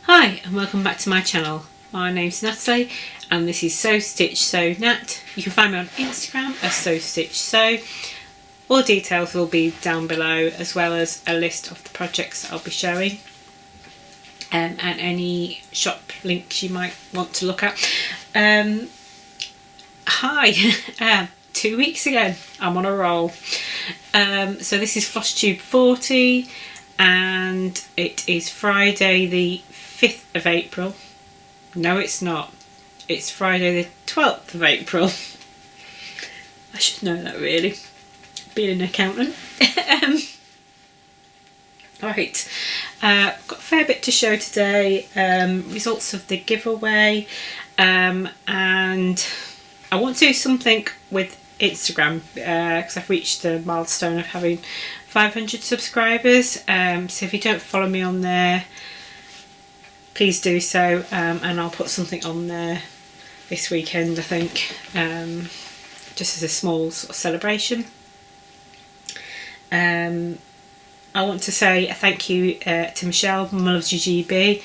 Hi and welcome back to my channel. My name's Natalie and this is Sew Stitch Sew Nat. You can find me on Instagram as Sew Stitch Sew. All details will be down below, as well as a list of the projects that I'll be showing and any shop links you might want to look at. Hi, 2 weeks again, I'm on a roll. So this is Flosstube 40 and it is Friday the 5th of April. No, it's not. It's Friday the 12th of April. I should know that really, being an accountant. Right, got a fair bit to show today. Results of the giveaway, and I want to do something with Instagram because I've reached the milestone of having 500 subscribers. So if you don't follow me on there, please do so, and I'll put something on there this weekend, I think, just as a small sort of celebration. I want to say a thank you to Michelle, Mum Loves You GB.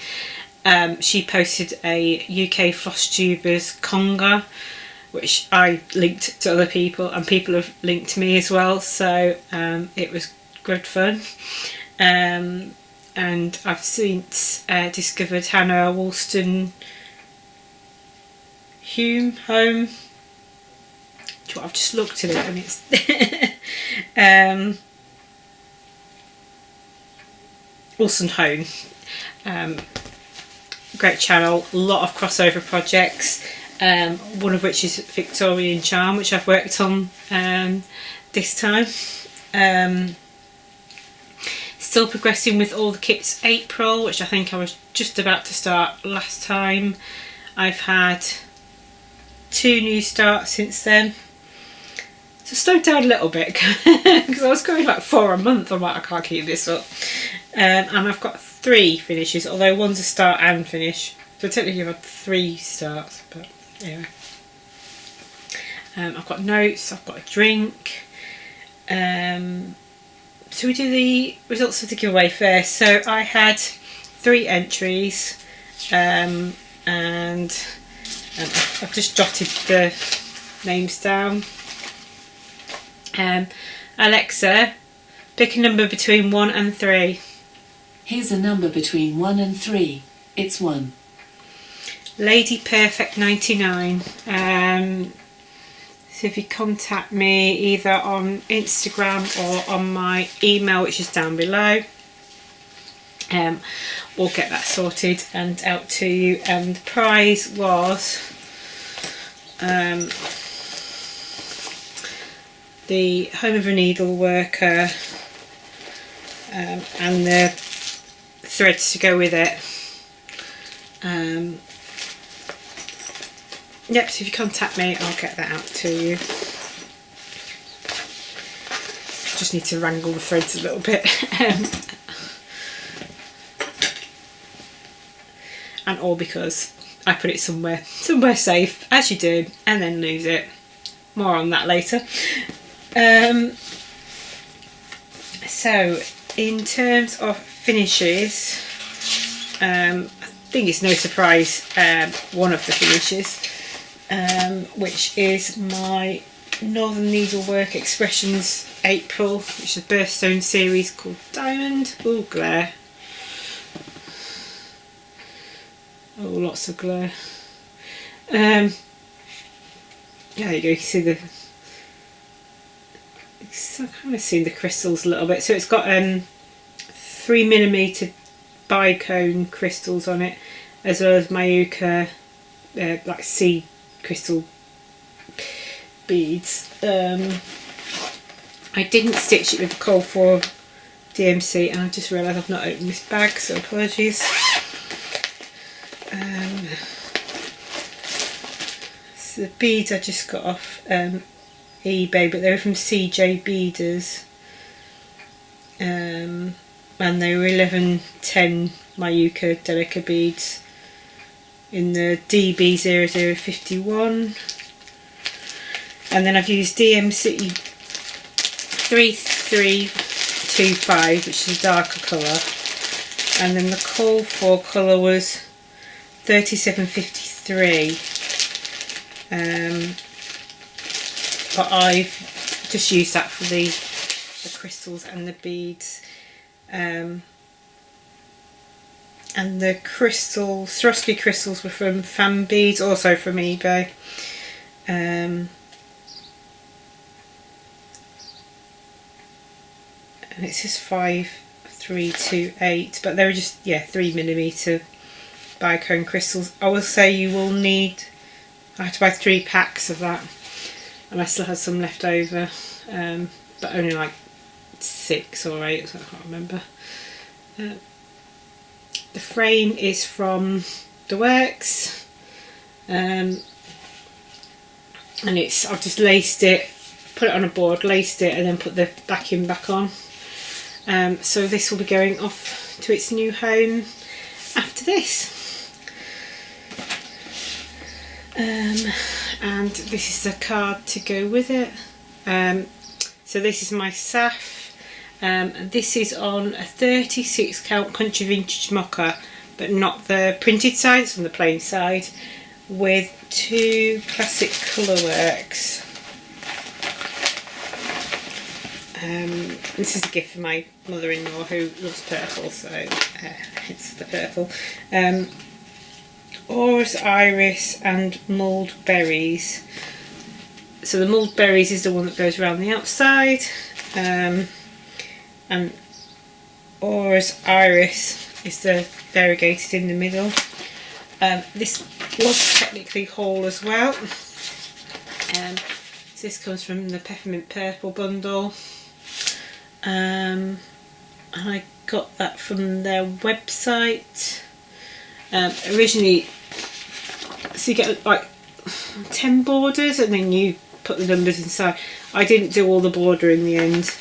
She posted a UK Flosstubers conga, which I linked to other people, and people have linked to me as well, so it was good fun. And I've since discovered Hannah Woolston Home. I've just looked at it and it's Woolston Home. Great channel, a lot of crossover projects, one of which is Victorian charm, which I've worked on this time. Still progressing with all the kits April, which I think I was just about to start last time. I've had 2 new starts since then. So slowed down a little bit because I was going like 4 a month. I'm like, I can't keep this up. And I've got 3 finishes, although one's a start and finish. So technically I've had 3 starts, but anyway. I've got notes, I've got a drink. So we do the results of the giveaway first. So I had 3 entries, and I've just jotted the names down. Alexa, pick a number between 1 and 3. Here's a number between 1 and 3. It's 1. Lady Perfect 99. So if you contact me either on Instagram or on my email, which is down below, we'll get that sorted and out to you. And the prize was the Home of a Needleworker and the threads to go with it. Yep, so if you contact me, I'll get that out to you. Just need to wrangle the threads a little bit. And all because I put it somewhere safe, as you do, and then lose it. More on that later. So in terms of finishes, I think it's no surprise one of the finishes, which is my Northern Needlework Expressions April, which is a Birthstone series called Diamond. Oh, glare. Oh, lots of glare. There you go, you can see the, I'm kind of seeing the crystals a little bit. So it's got 3mm bicone crystals on it, as well as Mayuka like sea crystal beads. I didn't stitch it with the Cold 4 DMC, and I just realised I've not opened this bag, so apologies. So the beads I just got off eBay, but they were from CJ Beaders, and they were 1110 Mayuka Delica beads in the DB0051, and then I've used DMC 3325, which is a darker colour, and then the call for colour was 3753, but I've just used that for the crystals and the beads, and the crystals, Swarovski crystals, were from Fan Beads, also from eBay. And it says 5328, but they were just 3mm by Cohen crystals. I will say you will need, I had to buy 3 packs of that, and I still had some left over, but only like 6 or 8, so I can't remember. The frame is from the Works, and I've just laced it, put it on a board, laced it, and then put the backing back on. So this will be going off to its new home after this. And this is the card to go with it. So this is my SAF. This is on a 36 count country vintage mocha, but not the printed side, it's on the plain side, with 2 classic Colourworks. This is a gift for my mother-in-law who loves purple, so it's the purple. Orris Iris and Mulled Berries. So the Mulled Berries is the one that goes around the outside, and Orris Iris is the variegated in the middle. This was technically whole as well. So this comes from the Peppermint Purple bundle. And I got that from their website. Originally, so you get like 10 borders and then you put the numbers inside. I didn't do all the border in the end,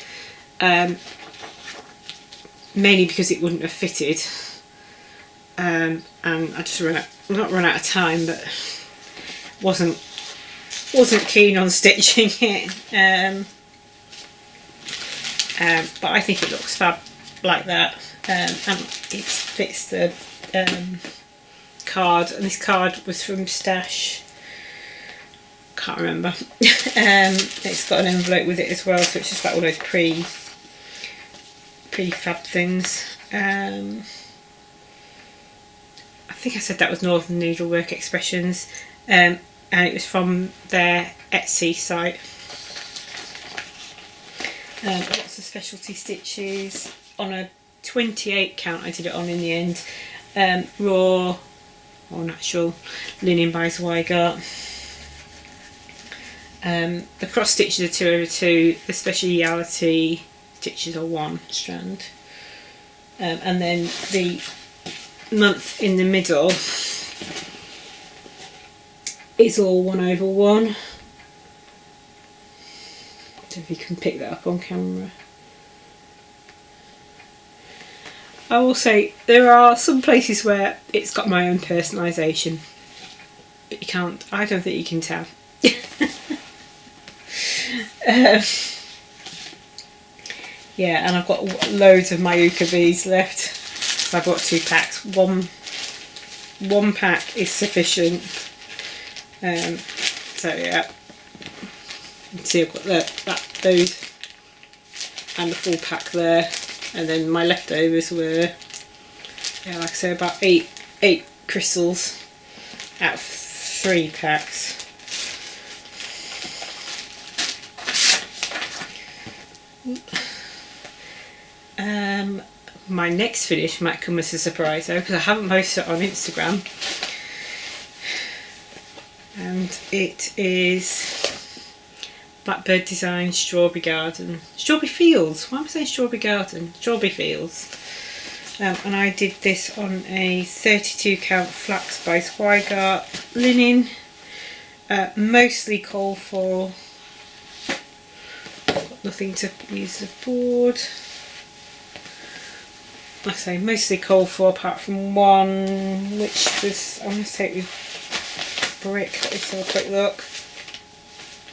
mainly because it wouldn't have fitted, and I just not run out of time, but wasn't keen on stitching it. But I think it looks fab like that, and it fits the card, and this card was from Stash, can't remember. It's got an envelope with it as well, so it's just like all those prefab things. I think I said that was Northern Needlework Expressions, and it was from their Etsy site. Lots of specialty stitches on a 28 count. I did it on in the end. Raw or natural linen by Zweigart. The cross stitches are 2/2. The speciality stitches are 1 strand. And then the month in the middle is all 1/1. If you can pick that up on camera. I will say there are some places where it's got my own personalisation, but you can't, I don't think you can tell. Yeah, and I've got loads of my Yucca beads left, so I bought 2 packs. One pack is sufficient. So yeah. See, I've got those and the full pack there, and then my leftovers were, like I say, about 8 crystals out of 3 packs. My next finish might come as a surprise though, because I haven't posted it on Instagram, and it is Blackbird Design Strawberry Garden. Strawberry Fields. Why am I saying Strawberry Garden? Strawberry Fields. And I did this on a 32 count flax by Zweigart linen. Mostly coal for. Got nothing to use the board. Like I say, mostly coal for, apart from one, which was, I'm going to say it was brick. Let's have a quick look.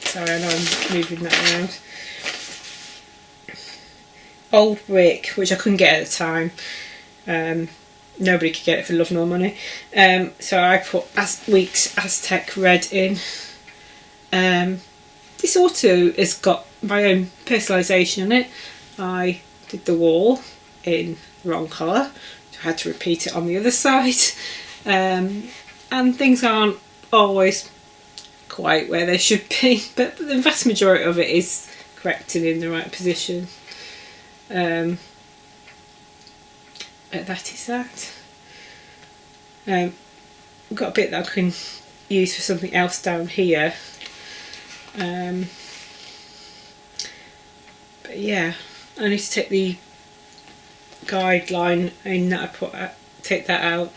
Sorry, I know I'm moving that around. Old brick, which I couldn't get at the time. nobody could get it for love nor money. So I put Weeks Aztec Red in. This auto has got my own personalisation on it. I did the wall in the wrong colour, so I had to repeat it on the other side. And things aren't always quite where they should be, but the vast majority of it is correct and in the right position. That is that. I've got a bit that I can use for something else down here. But yeah, I need to take the guideline in that take that out,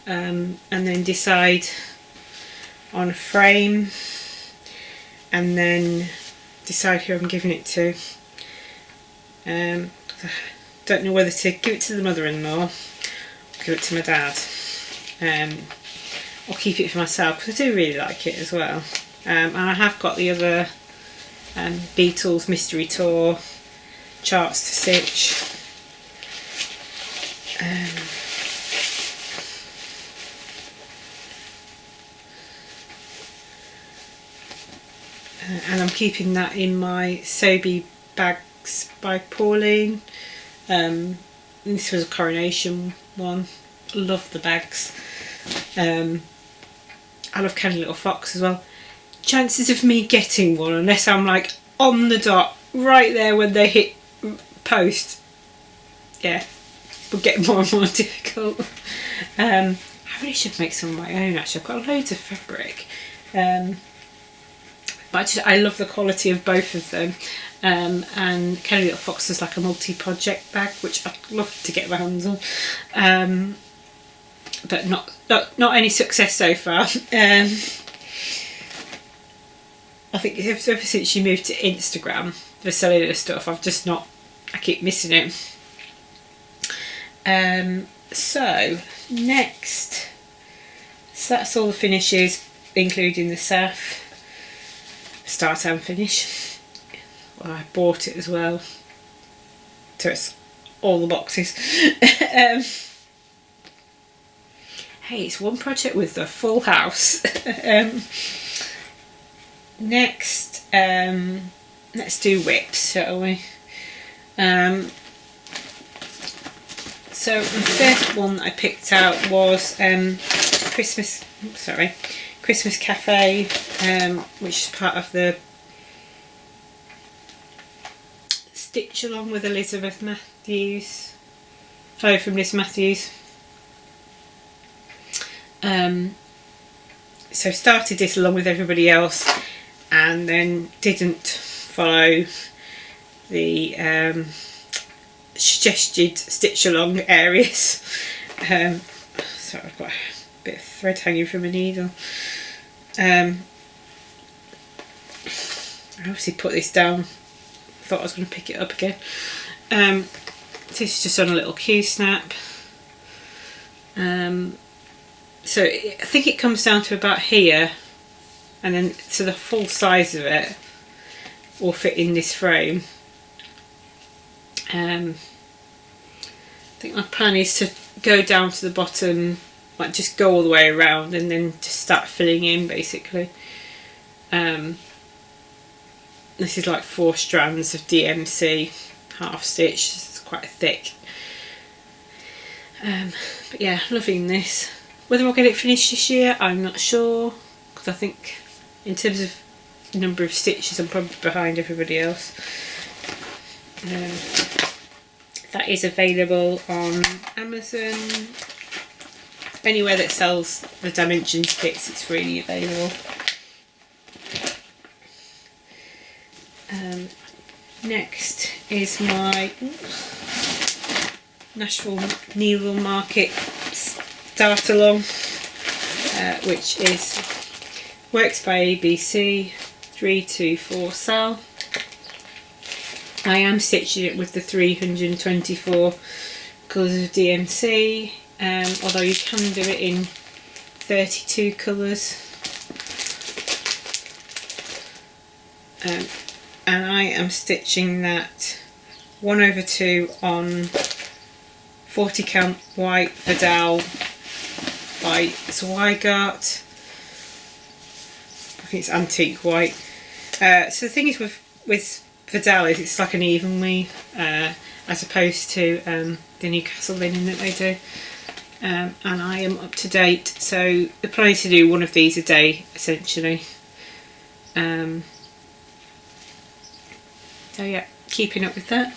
and then decide on a frame, and then decide who I'm giving it to. I don't know whether to give it to the mother-in-law or give it to my dad, or keep it for myself, because I do really like it as well. And I have got the other Beatles Mystery Tour charts to stitch. And I'm keeping that in my Sobe bags by Pauline. This was a coronation one. Love the bags. I love Candy Little Fox as well. Chances of me getting one, unless I'm like on the dot right there when they hit post, yeah, will get more and more difficult. I really should make some of my own actually. I've got loads of fabric, but I love the quality of both of them. And Candy Little Fox is like a multi-project bag, which I'd love to get my hands on, but not any success so far. I think ever since she moved to Instagram for selling her stuff, I keep missing it. So next, so that's all the finishes, including the Saf, start and finish. Well, I bought it as well, so it's all the boxes. Hey, it's one project with the full house. Next, let's do whips, shall we? So the first one that I picked out was Christmas Café, which is part of the Stitch Along with Elizabeth Matthews. Sorry, from Liz Matthews. So started this along with everybody else, and then didn't follow the suggested stitch along areas. So I've got a bit of thread hanging from a needle. I obviously put this down, thought I was going to pick it up again. This is just on a little Q-snap. So I think it comes down to about here, and then so the full size of it will fit in this frame. I think my plan is to go down to the bottom, like just go all the way around and then just start filling in basically. This is like 4 strands of DMC half stitch, it's quite thick. But yeah, loving this. Whether I'll get it finished this year, I'm not sure, because I think in terms of number of stitches I'm probably behind everybody else. That is available on Amazon. Anywhere that sells the dimensions kits, it's freely available. Next is my Nashville Needle Market Start Along, which is Works by ABC 324 Sal. I am stitching it with the 324 colours of DMC, although you can do it in 32 colours. And I am stitching that 1/2 on 40 count white Vidal by Zweigart. I think it's antique white. So the thing is with Vidal is it's like an even weave, as opposed to the Newcastle linen that they do. And I am up to date, so the plan is to do one of these a day essentially. So yeah, keeping up with that.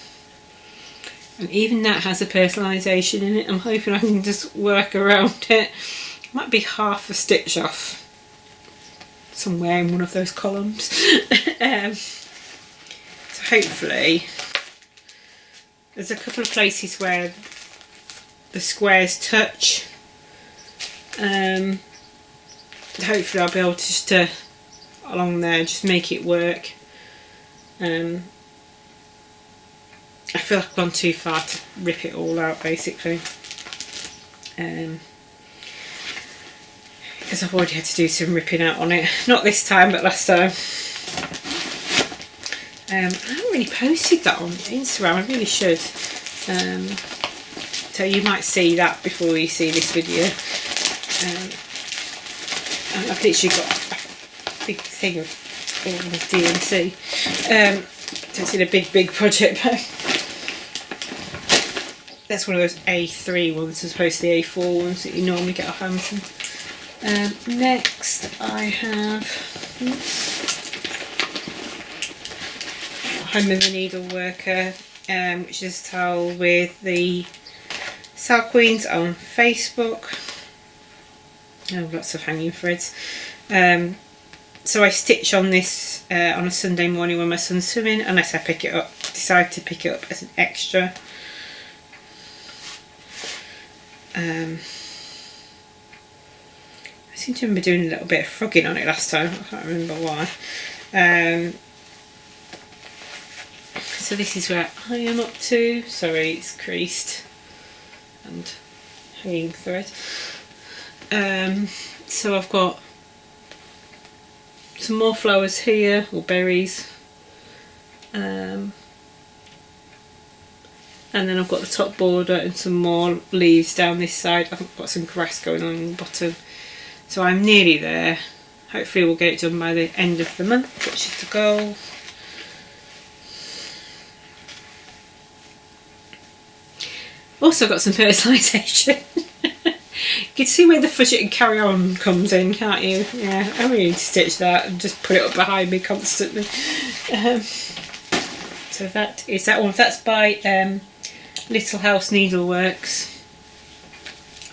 And even that has a personalisation in it. I'm hoping I can just work around it. Might be half a stitch off somewhere in one of those columns. So hopefully, there's a couple of places where the squares touch. Hopefully I'll be able to just along there just make it work. I feel like I've gone too far to rip it all out basically, because I've already had to do some ripping out on it, not this time but last time. I haven't really posted that on Instagram, I really should, so you might see that before you see this video. And I've literally got a big thing of all the DMC, so it's in a big project bag. That's one of those A3 ones as opposed to the A4 ones that you normally get off Amazon. Next I have Home of the Needleworker, which is a towel with the Sal Queens on Facebook. Oh, lots of hanging threads. So I stitch on this on a Sunday morning when my son's swimming, unless I decide to pick it up as an extra. I seem to remember doing a little bit of frogging on it last time, I can't remember why. So this is where I am up to. Sorry, it's creased and hanging thread. So I've got some more flowers here, or berries. And then I've got the top border and some more leaves down this side. I've got some grass going on the bottom. So I'm nearly there. Hopefully we'll get it done by the end of the month, which is the goal. Also got some personalisation. You can see where the fudge and carry on comes in, can't you? Yeah, I really need to stitch that and just put it up behind me constantly. So that is that one. That's by Little House Needleworks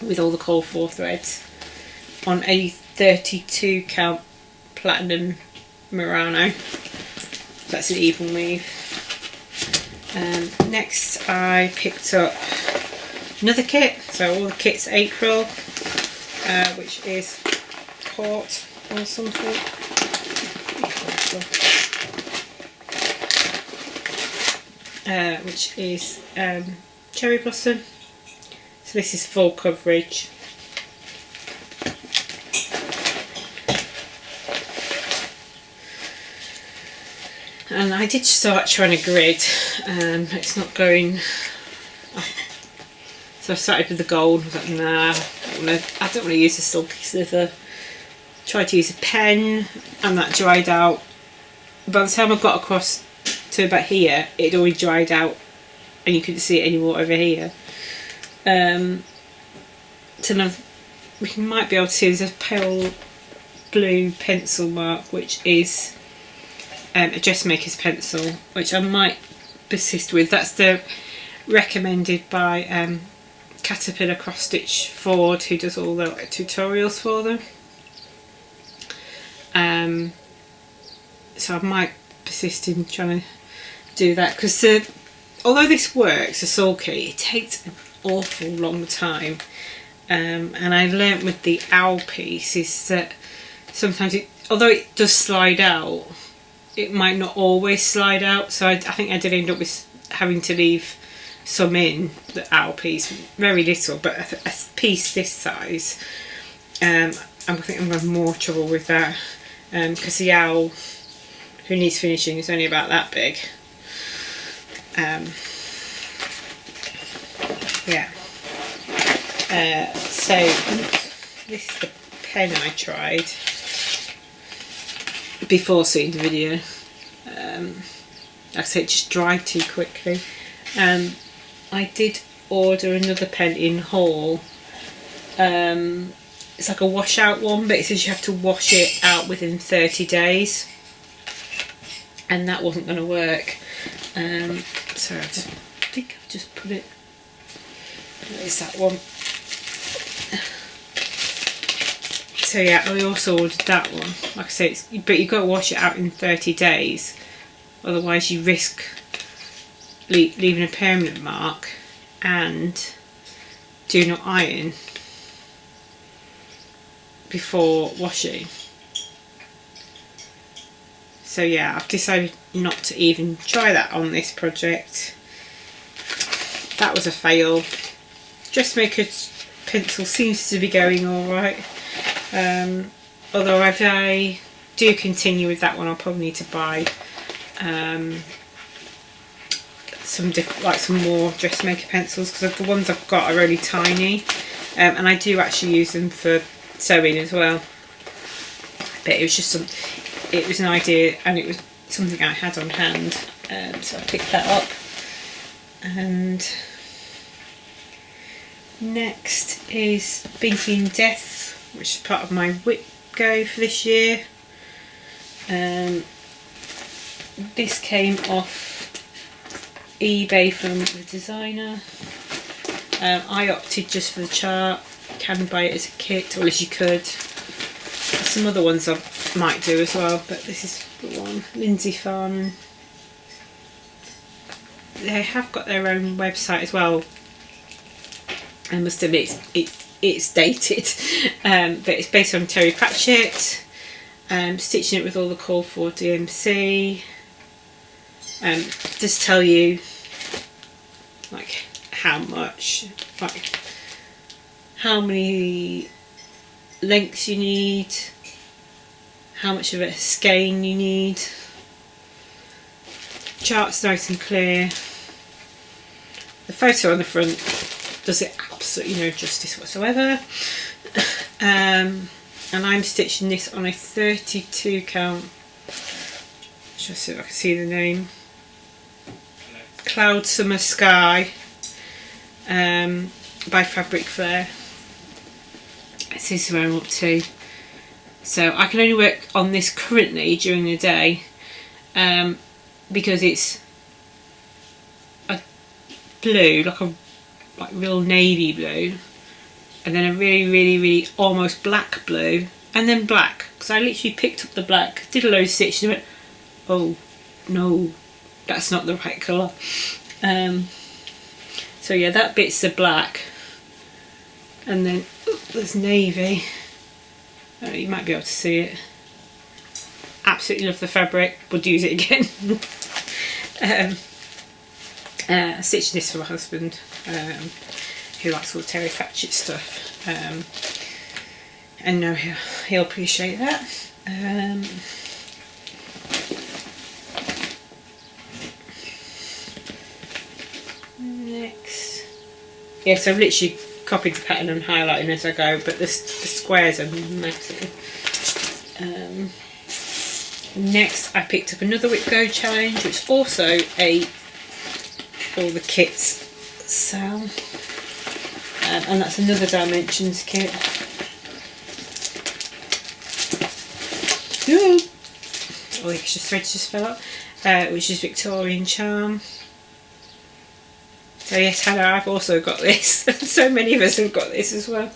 with all the call for threads on a 32 count platinum Murano. That's an even weave. Next I picked up another kit, so all the kits April, which is Court or something. Which is Cherry Blossom. So this is full coverage. And I did start trying to grid, it's not going. So I started with the gold. I was like, nah, I don't want to use the silky slither. Tried to use a pen, and that dried out. By the time I got across to about here, it had already dried out, and you couldn't see it anymore over here. So now we might be able to see there's a pale blue pencil mark, which is a dressmaker's pencil, which I might persist with. That's the recommended by Caterpillar Cross Stitch Ford, who does all the tutorials for them. So I might persist in trying to do that, because although this works, the sulky, it takes an awful long time. And I learnt with the owl piece is that sometimes although it does slide out, it might not always slide out. So I think I did end up with having to leave some in the owl piece, very little, but a piece this size, I think I'm going to have more trouble with that, because the owl who needs finishing is only about that big. Yeah, So this is the pen I tried before seeing the video. Like I said, it just dried too quickly. I did order another pen in Haul. It's like a washout one, but it says you have to wash it out within 30 days, and that wasn't going to work. So I think I've just put it. Where's that one? So yeah, I also ordered that one. Like I say, but you've got to wash it out in 30 days, otherwise you risk leaving a permanent mark, and do not iron before washing. So yeah, I've decided not to even try that on this project. That was a fail. Dressmaker's pencil seems to be going alright. Although if I do continue with that one, I'll probably need to buy some more dressmaker pencils, because the ones I've got are only tiny, and I do actually use them for sewing as well. But it was just it was an idea, and it was something I had on hand, so I picked that up. And next is Binky and Death, which is part of my whip go for this year. This came off eBay from the designer. I opted just for the chart. You can buy it as a kit, or at least you could. There's some other ones I might do as well, but this is the one. Lindisfarne. They have got their own website as well. I must admit it's dated, but it's based on Terry Pratchett. Stitching it with all the call for DMC. Just tell you like how much, like how many lengths you need, how much of a skein you need. Chart's nice and clear. The photo on the front does it absolutely no justice whatsoever. And I'm stitching this on a 32 count. Just see if I can see the name. Cloud Summer Sky by Fabric Flare. This is where I'm up to. So I can only work on this currently during the day, because it's a blue, like real navy blue, and then a really almost black blue, and then black, because I literally picked up the black, did a load of stitching and went, oh no, that's not the right colour. So yeah, that bit's the black, and then there's navy. You might be able to see it. Absolutely love the fabric, would use it again. Stitching this for my husband, who likes all the Terry Pratchett stuff, and no, he'll appreciate that. Next, yes, I've literally copied the pattern and highlighting as I go, but the squares are massive. Next, I picked up another Whip Go challenge, which is also all the kits sell, and that's another Dimensions kit. Ooh. Oh, the extra threads just fell out, which is Victorian charm. So yes, Hannah, I've also got this. So many of us have got this as well.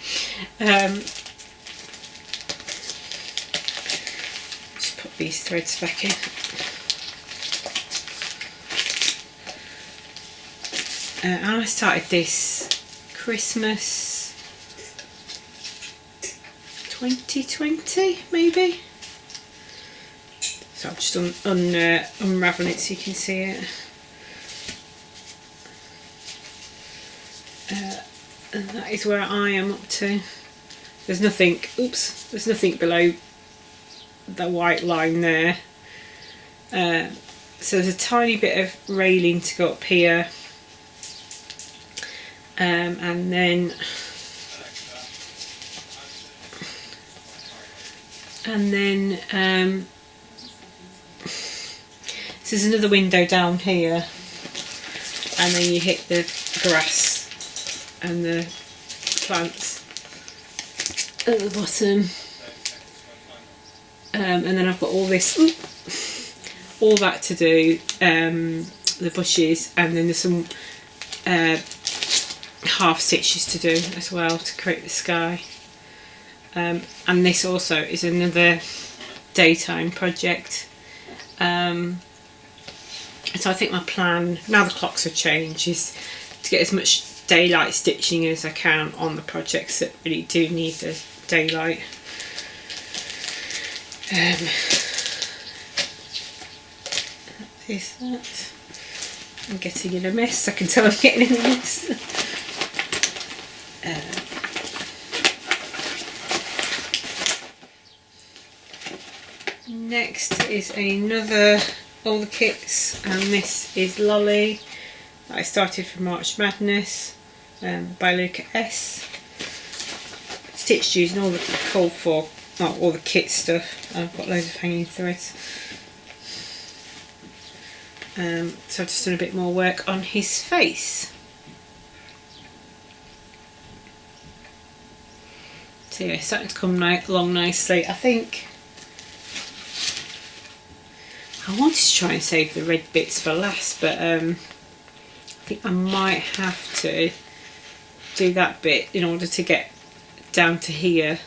Just put these threads back in. And I started this Christmas 2020, maybe. So I'm just unraveling it so you can see it. And that is where I am up to. There's nothing, there's nothing below the white line there. So there's a tiny bit of railing to go up here. And then And then so there's another window down here, and then you hit the grass and the plants at the bottom. And then I've got all this, all that to do, the bushes, and then there's some half stitches to do as well to create the sky. And this also is another daytime project. So I think my plan, now the clocks have changed, is to get as much daylight stitching as I can on the projects that really do need the daylight. That is that. I'm getting in a mess, I can tell I'm getting in a mess. Next is another all the kits, and this is Loly that I started from March Madness by Luca-S. Stitched using all the called for, all the kit stuff. I've got loads of hanging threads. So I've just done a bit more work on his face. So yeah, it's starting to come along nicely. I think I wanted to try and save the red bits for last, but I think I might have to do that bit in order to get down to here.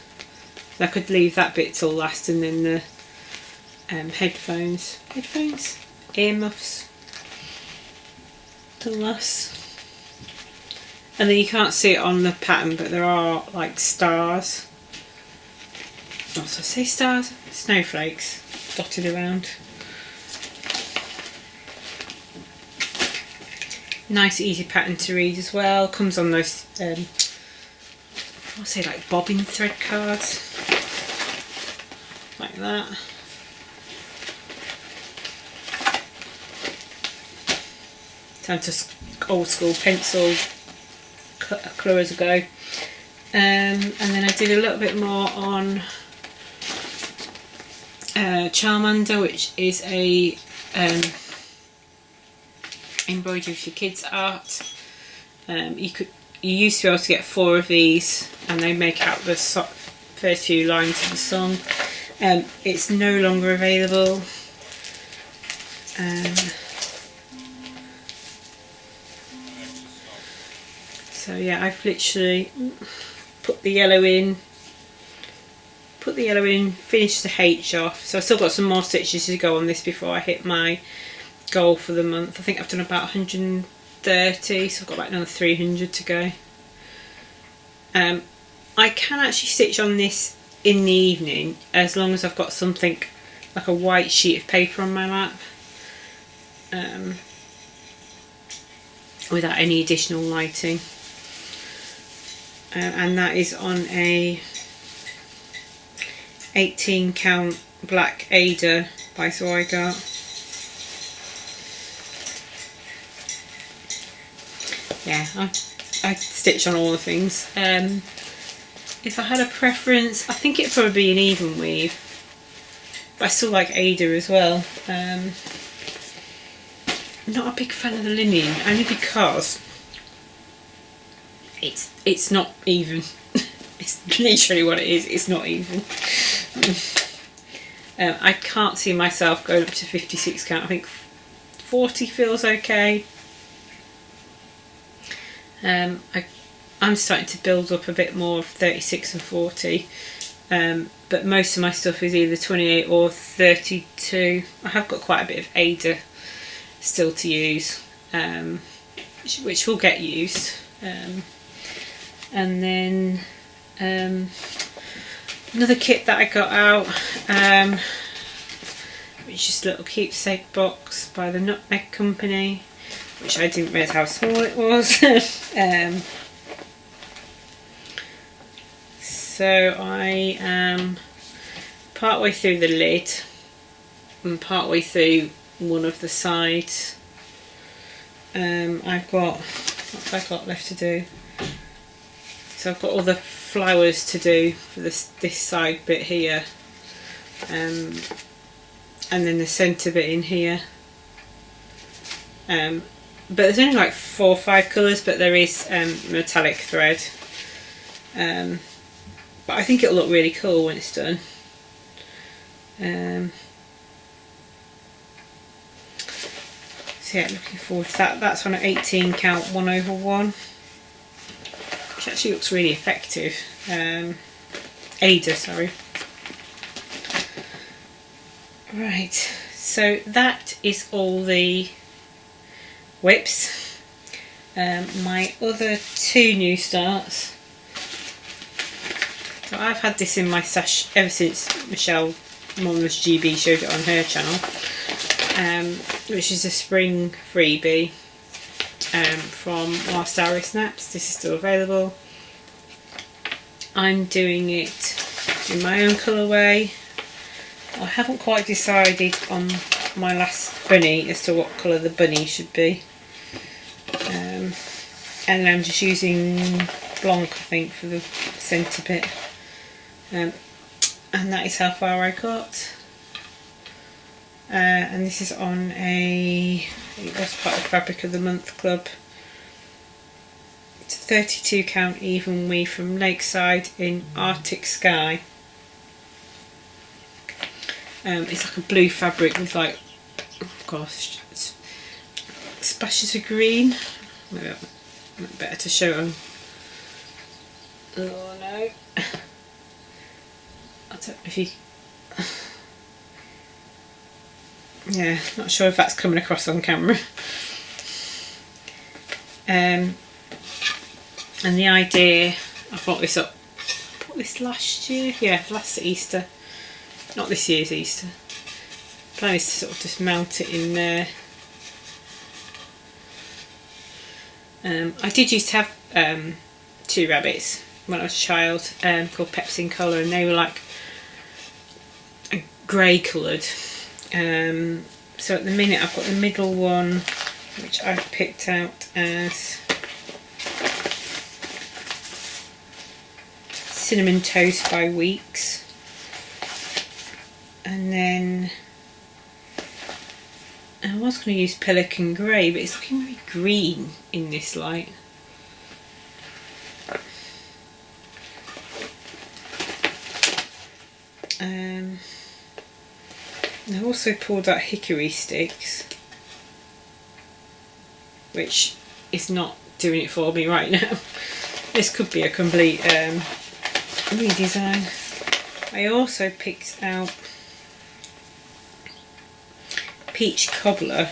I could leave that bit till last, and then the earmuffs till last. And then you can't see it on the pattern, but there are like stars. What did I say? Stars? Snowflakes dotted around. Nice easy pattern to read as well. Comes on those I'll say like bobbin thread cards, like that. Time to old school pencil colours ago. And then I did a little bit more on Charmander, which is a embroidery for kids art. You used to be able to get 4 of these, and they make out the first few lines of the song. It's no longer available. So yeah, I've literally put the yellow in, finished the H off. So I've still got some more stitches to go on this before I hit my goal for the month. I think I've done about 130, so I've got about another 300 to go. I can actually stitch on this in the evening as long as I've got something like a white sheet of paper on my lap, without any additional lighting. And that is on a 18 count black Ada by Zweigart. Yeah, I stitch on all the things. If I had a preference, I think it'd probably be an even weave, but I still like Ada as well. Not a big fan of the linen, only because it's not even. It's literally what it is. It's not even. I can't see myself going up to 56 count. I think 40 feels okay. I'm starting to build up a bit more of 36 and 40, but most of my stuff is either 28 or 32. I have got quite a bit of Ada still to use, which will get used. And then another kit that I got out, which is just a little keepsake box by the Nutmeg Company, which I didn't realise how small it was. So I am partway through the lid and partway through one of the sides. I've got, what have I got left to do? So I've got all the flowers to do for this side bit here. and then the centre bit in here. But there's only like 4 or 5 colours, but there is metallic thread. But I think it'll look really cool when it's done. So yeah, looking forward to that. That's on an 18 count 1/1, which actually looks really effective. Ada, sorry. Right, so that is all the whips. My other 2 new starts. So I've had this in my stash ever since Michelle Monmouth GB showed it on her channel, which is a spring freebie from Whilst Arrow Snaps. This is still available. I'm doing it in my own colourway. I haven't quite decided on my last bunny as to what colour the bunny should be. And I'm just using Blanc, I think, for the centre bit. And that is how far I got. And this is on it was part of Fabric of the Month Club. It's a 32 count even weave from Lakeside in Arctic Sky. It's like a blue fabric with like, oh gosh, splashes of green. Maybe better to show them. Oh no. I don't know if you... Yeah, not sure if that's coming across on camera. And the idea, I bought this last year, yeah, last Easter, not this year's Easter. Plan is to sort of just mount it in there. I did used to have 2 rabbits when I was a child, called Peps in Colour, and they were like a grey coloured. So at the minute I've got the middle one, which I've picked out as Cinnamon Toast by Weeks, and then I was going to use Pelican Grey, but it's looking very green in this light. I also pulled out Hickory Sticks, which is not doing it for me right now. This could be a complete redesign. I also picked out Peach Cobbler,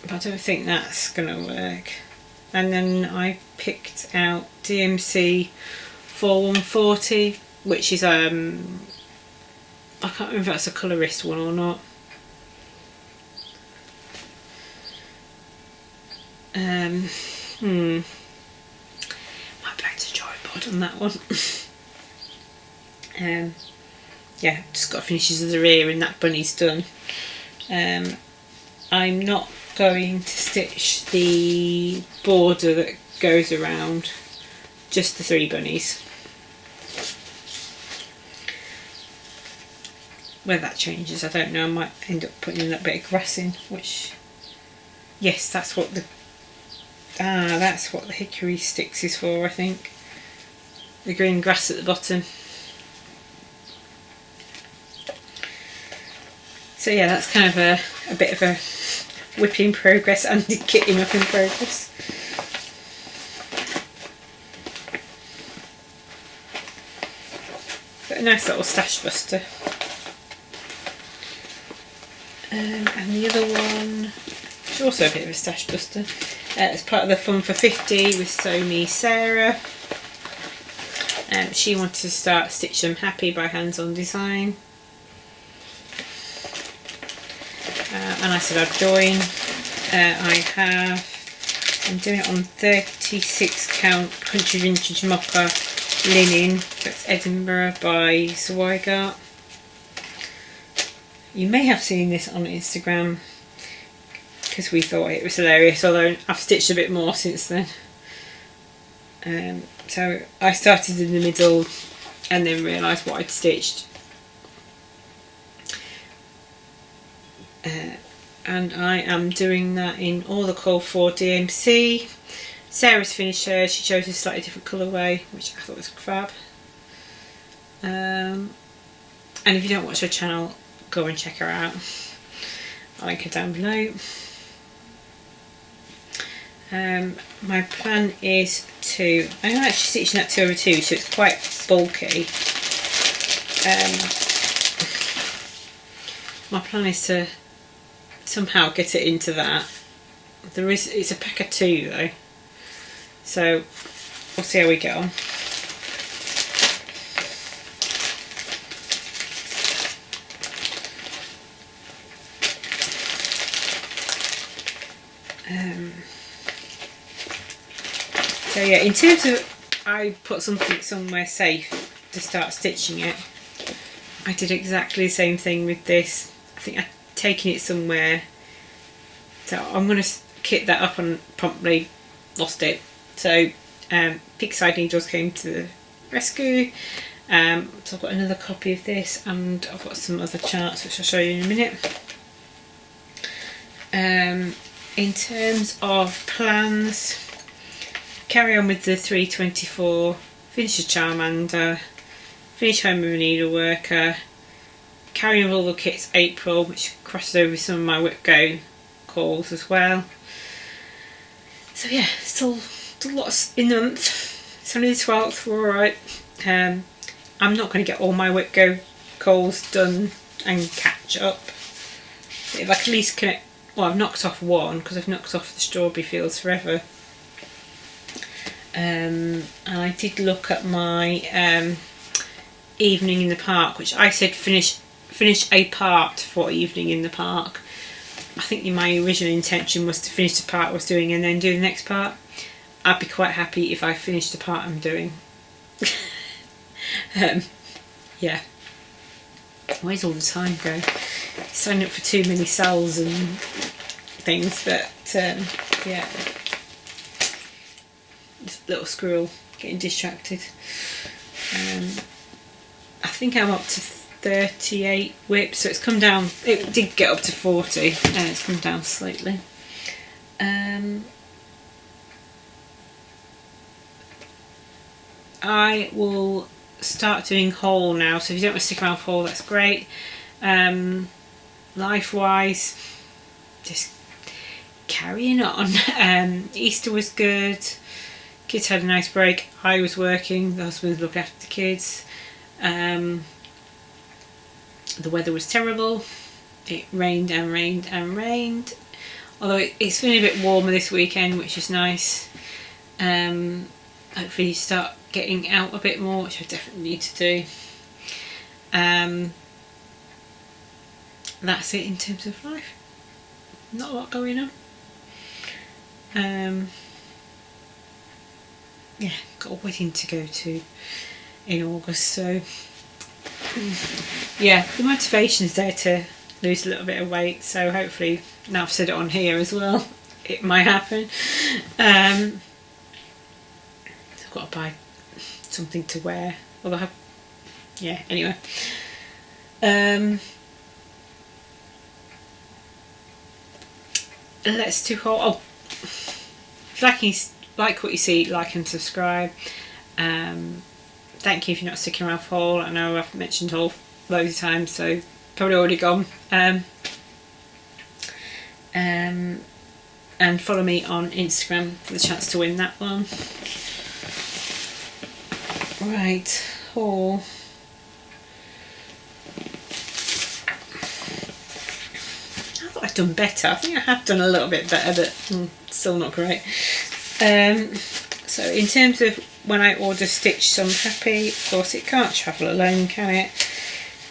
but I don't think that's going to work. And then I picked out DMC 4140, which is I can't remember if that's a colourist one or not. Might back to tripod on that one. Yeah, just got to finish the rear and that bunny's done. I'm not going to stitch the border that goes around, just the 3 bunnies. Whether that changes, I don't know. I might end up putting in a bit of grass in, which, yes, that's what the Hickory Sticks is for, I think. The green grass at the bottom. So yeah, that's kind of a bit of a whip in progress and kitting up in progress. But a nice little stash buster. And the other one is also a bit of a stash buster. It's part of the Fun for 50 with Sew Me Sarah. She wanted to start Stitch Them Happy by Hands On Design. And I said I'd join. I'm doing it on 36 count Country Vintage Mocha linen. That's Edinburgh by Zweigart. You may have seen this on Instagram because we thought it was hilarious, although I've stitched a bit more since then. So I started in the middle and then realised what I'd stitched and I am doing that in all the call for DMC. Sarah's finished hers. She chose a slightly different colourway, which I thought was fab. And if you don't watch her channel, go and check her out. I'll link her down below. My plan is to, I'm actually stitching that 2/2, so it's quite bulky. My plan is to somehow get it into that. It's a pack of 2 though, so we'll see how we get on. So yeah, in terms of, I put something somewhere safe to start stitching it. I did exactly the same thing with this. I think I'd taken it somewhere, so I'm going to kit that up and promptly lost it. So Pixide Needles came to the rescue. So I've got another copy of this, and I've got some other charts which I'll show you in a minute. In terms of plans, carry on with the 324, finish the Charmander, finish home with a Needleworker, carry on with all the kits April, which crosses over some of my Whip Go calls as well. So yeah, still lots in the month. It's only the 12th, we're alright. I'm not going to get all my Whip Go calls done and catch up. If I can at least connect, well, I've knocked off one because I've knocked off the Strawberry Fields Forever. And I did look at my evening in the park, which I said finish a part for evening in the park. I think my original intention was to finish the part I was doing and then do the next part. I'd be quite happy if I finished the part I'm doing. Yeah. Where's all the time go? Sign up for too many cells and things, but yeah. This little squirrel getting distracted. I think I'm up to 38 whips, so it's come down. It did get up to 40 and it's come down slightly. I will start doing haul now, so if you don't want to stick around for haul, that's great. Life wise, just carrying on. Easter was good, kids had a nice break, I was working, the husband was looking after the kids. The weather was terrible, it rained and rained and rained, although it's feeling a bit warmer this weekend, which is nice. Hopefully start getting out a bit more, which I definitely need to do. That's it in terms of life. Not a lot going on. Yeah, got a wedding to go to in August, so yeah, the motivation's there to lose a little bit of weight, so hopefully, now I've said it on here as well, it might happen. I've got to buy something to wear, although I have, yeah, anyway. Let's do haul. Oh, if you like what you see, like and subscribe. Thank you if you're not sticking around for haul. I know I've mentioned haul loads of times, so probably already gone. And follow me on Instagram for the chance to win that one. Right, haul. I thought I'd done better. I think I have done a little bit better, but still not great. So in terms of when I order stitch, so I'm happy. Of course, it can't travel alone, can it?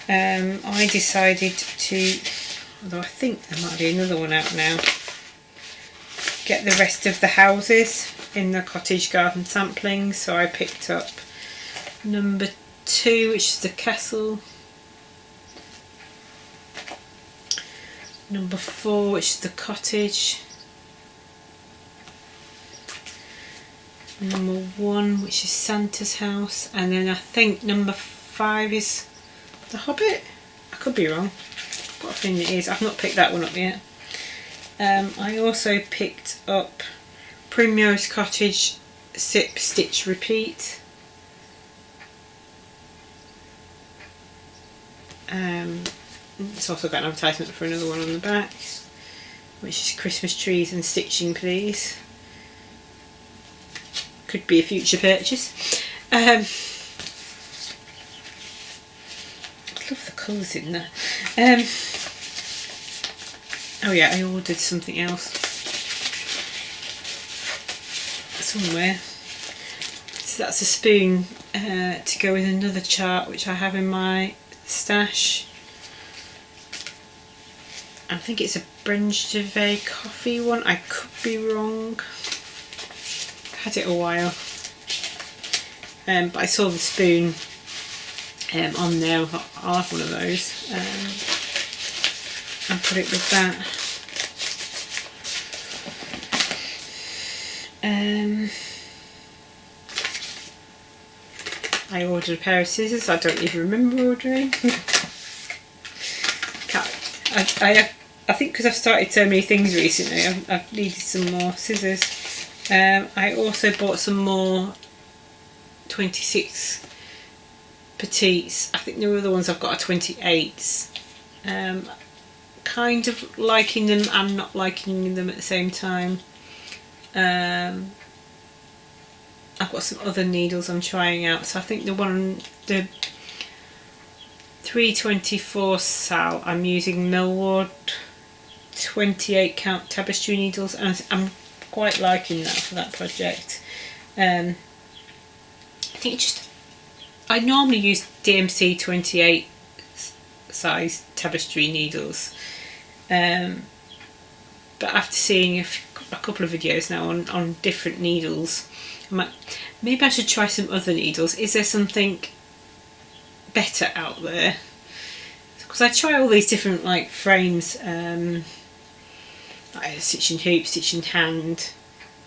I decided to, although I think there might be another one out now, get the rest of the houses in the cottage garden sampling. So I picked up number 2, which is the castle, number 4, which is the cottage, number 1, which is Santa's house, and then I think number 5 is the Hobbit. I could be wrong. I've got a feeling it is. I've not picked that one up yet. I also picked up Primrose Cottage Sip Stitch Repeat. It's also got an advertisement for another one on the back, which is Christmas Trees and Stitching Please. Could be a future purchase. I love the colours in there. Oh yeah, I ordered something else somewhere. So that's a spoon to go with another chart which I have in my stash. I think it's a Brenjave coffee one. I could be wrong. I've had it a while. But I saw the spoon on there. I thought I'll have one of those and put it with that. I ordered a pair of scissors I don't even remember ordering. I think because I've started so many things recently, I've needed some more scissors. I also bought some more 26 petites. I think the other ones I've got are 28s. Kind of liking them and not liking them at the same time. I've got some other needles I'm trying out, so I think the 324 Sal, I'm using Millward 28 count tapestry needles, and I'm quite liking that for that project. I think I normally use DMC 28 size tapestry needles, but after seeing a couple of videos now on different needles, maybe I should try some other needles. Is there something better out there? Because I try all these different like frames, like stitch and hoop, stitch and hand,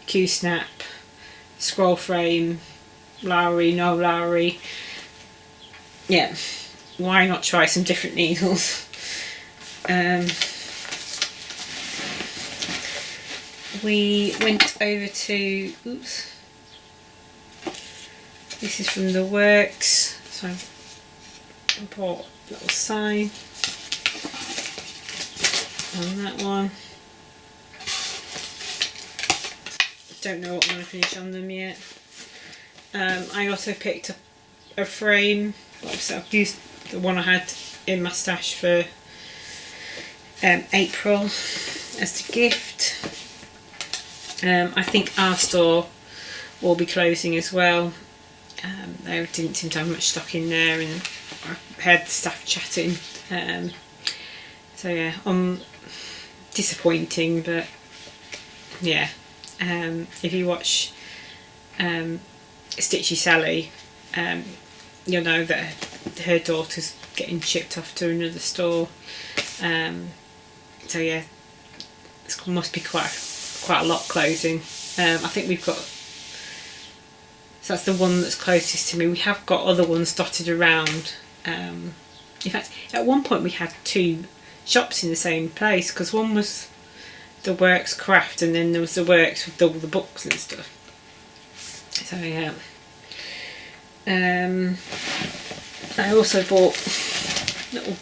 Q-snap, scroll frame, Lowry, no Lowry. Yeah, why not try some different needles? We went over to, oops, this is from the Works, so I bought a little sign on that one. Don't know what I'm going to finish on them yet. I also picked up a frame. I've used the one I had in my stash for April as a gift. I think our store will be closing as well. They didn't seem to have much stock in there, and I heard the staff chatting. So yeah, disappointing, but yeah. If you watch Stitchy Sally, you'll know that her daughter's getting shipped off to another store. So yeah, it must be quite a lot closing. I think we've got, so that's the one that's closest to me. We have got other ones dotted around. In fact, at one point we had two shops in the same place, because one was the Works Craft and then there was the Works with all the books and stuff. So yeah. I also bought a little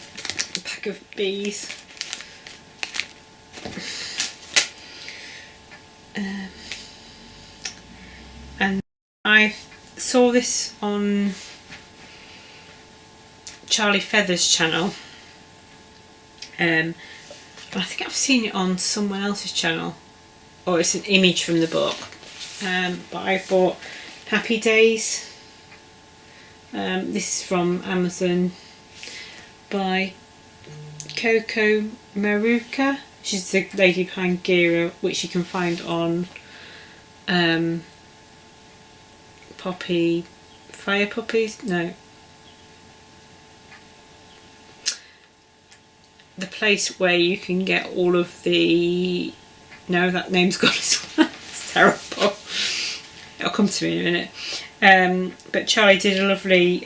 pack of bees. And I saw this on Charlie Feather's channel, but I think I've seen it on someone else's channel, or it's an image from the book. But I bought Happy Days. This is from Amazon by Coco Maruka. She's the lady behind Gira, which you can find on Fire Puppies? No. The place where you can get all of the... No, that name's gone as well. It's terrible. It'll come to me in a minute. But Charlie did a lovely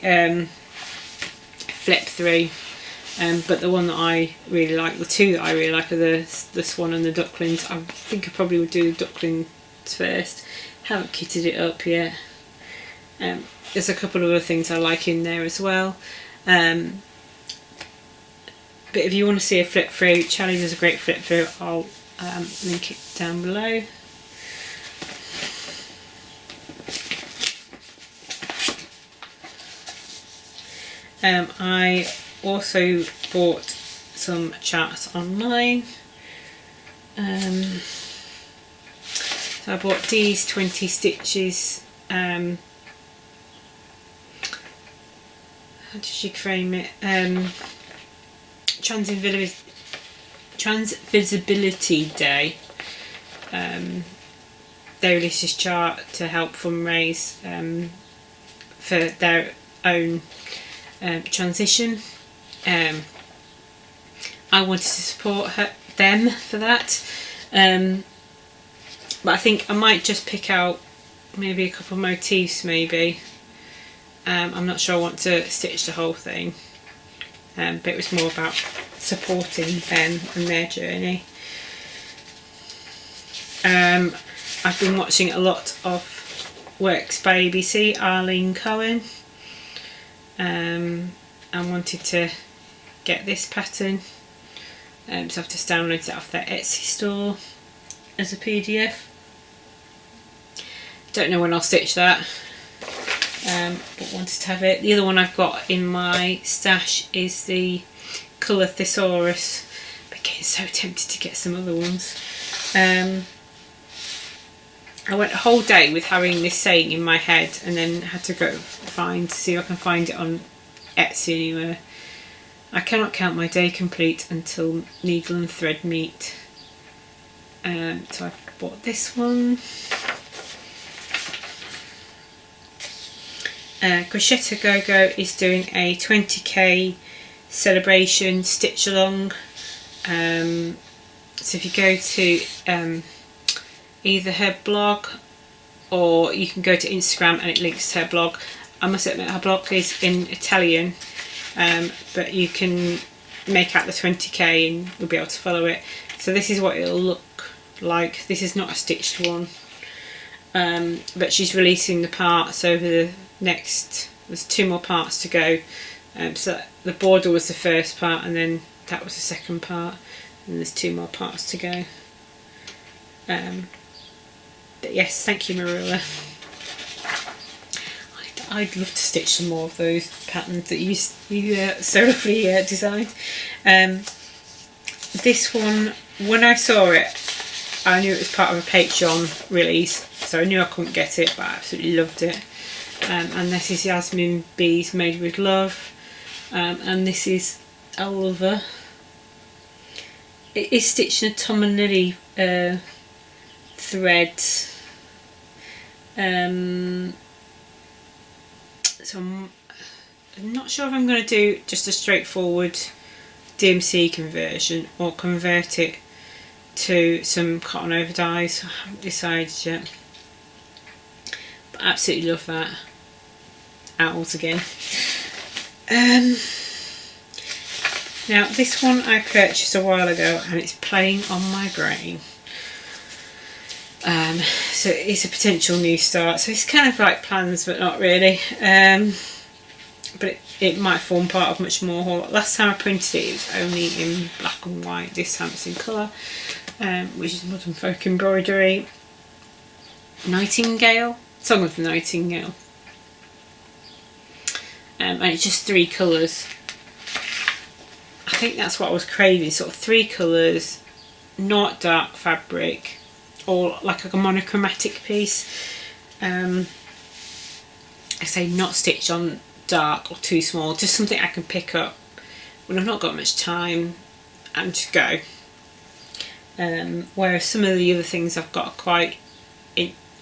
flip through but the one that I really like, the two that I really like are the swan and the ducklings. I think I probably would do the ducklings first. Haven't kitted it up yet. There's a couple of other things I like in there as well. But if you want to see a flip through, Charlie does a great flip through. I'll link it down below. I also bought some charts online. So I bought these 20 stitches. How did she frame it? Transvisibility Day. They released this chart to help fundraise for their own transition. I wanted to support them for that, but I think I might just pick out maybe a couple of motifs maybe. I'm not sure I want to stitch the whole thing, but it was more about supporting them and their journey. I've been watching a lot of works by ABC, Arlene Cohen. I wanted to get this pattern, so I've just downloaded it off their Etsy store as a PDF. Don't know when I'll stitch that, but wanted to have it. The other one I've got in my stash is the colour Thesaurus, but getting so tempted to get some other ones. I went a whole day with having this saying in my head and then had to go see if I can find it on Etsy anywhere. I cannot count my day complete until needle and thread meet. So I bought this one. Crochet Go-Go is doing a 20k celebration stitch along. So if you go to either her blog, or you can go to Instagram and it links to her blog. I must admit her blog is in Italian, but you can make out the 20k and you'll be able to follow it. So this is what it'll look like. This is not a stitched one, but she's releasing the parts over the next, there's 2 more parts to go. So the border was the first part and then that was the second part, and there's 2 more parts to go. But yes, thank you Marilla. I'd love to stitch some more of those patterns that you so lovely designed. This one, when I saw it, I knew it was part of a Patreon release, so I knew I couldn't get it, but I absolutely loved it. And this is Yasmin Bees Made with Love, and this is Elva. It is stitched in a Tom and Lily thread. So I'm not sure if I'm going to do just a straightforward DMC conversion or convert it to some cotton over dyes. I haven't decided yet, but I absolutely love that. Owls again. Now this one I purchased a while ago and it's playing on my brain. So it's a potential new start, so it's kind of like plans but not really, but it might form part of much more haul. Last time I printed it was only in black and white, this time it's in colour, which is Modern Folk Embroidery. Nightingale, Song of the Nightingale, and it's just 3 colours. I think that's what I was craving, sort of 3 colours, not dark fabric, or like a monochromatic piece. I say not stitched on dark or too small, just something I can pick up when I've not got much time and just go. Whereas some of the other things I've got are quite,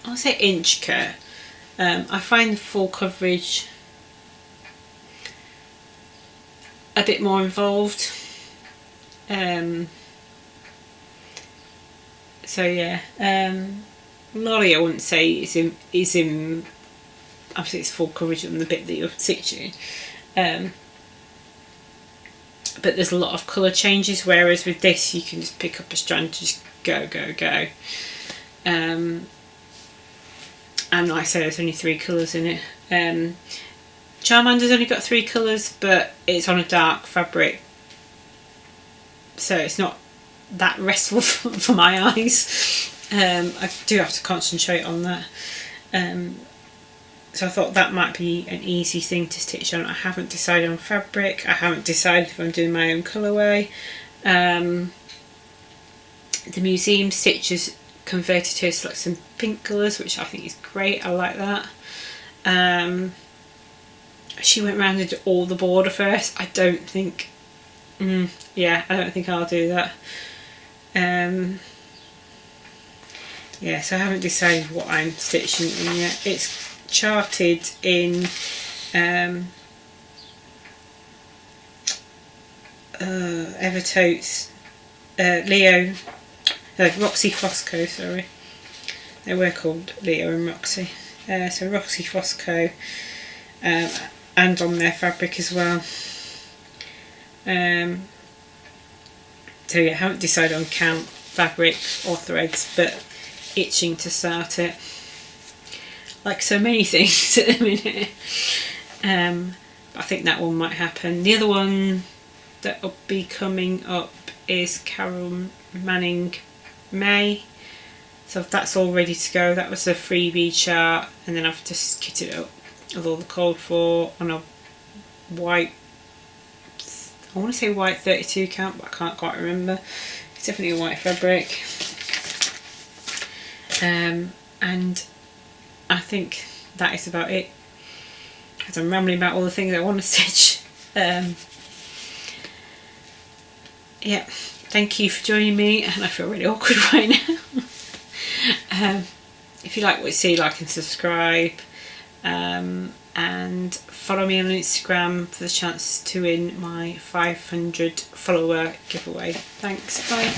I'll say intricate. I find the full coverage a bit more involved. So yeah, Loly I wouldn't say is in obviously it's full coverage on the bit that you're stitching, but there's a lot of colour changes, whereas with this you can just pick up a strand and just go. And like I say, there's only 3 colours in it. Charmander's only got 3 colours, but it's on a dark fabric, so it's not that restful for my eyes. I do have to concentrate on that. So I thought that might be an easy thing to stitch on. I haven't decided on fabric. I haven't decided if I'm doing my own colourway. The museum stitches converted her to like some pink colours, which I think is great. I like that. She went round and did all the border first. I don't think I don't think I'll do that. Yeah, so I haven't decided what I'm stitching in yet. It's charted in Evertote's Roxy Fosco, sorry. They were called Leo and Roxy. So Roxy Fosco, and on their fabric as well. So yeah, I haven't decided on count, fabric or threads, but itching to start it. Like so many things at the minute. But I think that one might happen. The other one that will be coming up is Carol Manning May. So that's all ready to go. That was a freebie chart, and then I've just kitted it up with all the code for on a white, I want to say white 32 count, but I can't quite remember. It's definitely a white fabric. And I think that is about it, because I'm rambling about all the things I want to stitch. Yeah, thank you for joining me, and I feel really awkward right now. If you like what you see, like and subscribe, and follow me on Instagram for the chance to win my 500 follower giveaway. Thanks, bye.